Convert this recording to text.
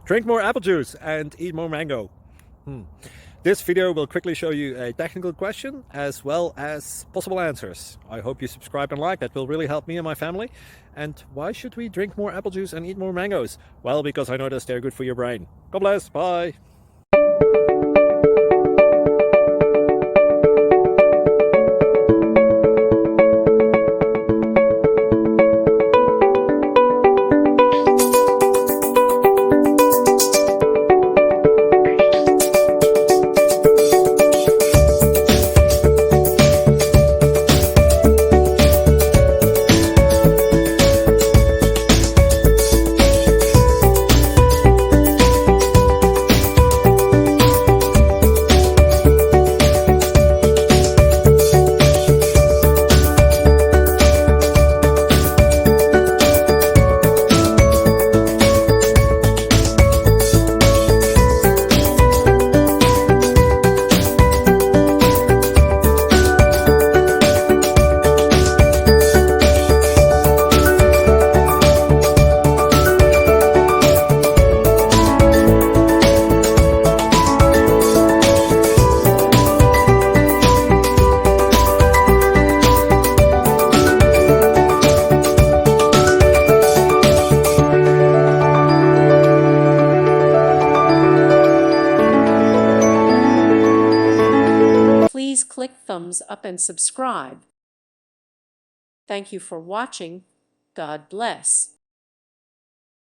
Drink more apple juice and eat more mango. This video will quickly show you a technical question as well as possible answers. I hope you subscribe and like, that will really help me and my family. And why should we drink more apple juice and eat more mangoes? Well, because I noticed they're good for your brain. God bless, bye. Please click thumbs up and subscribe. Thank you for watching. God bless.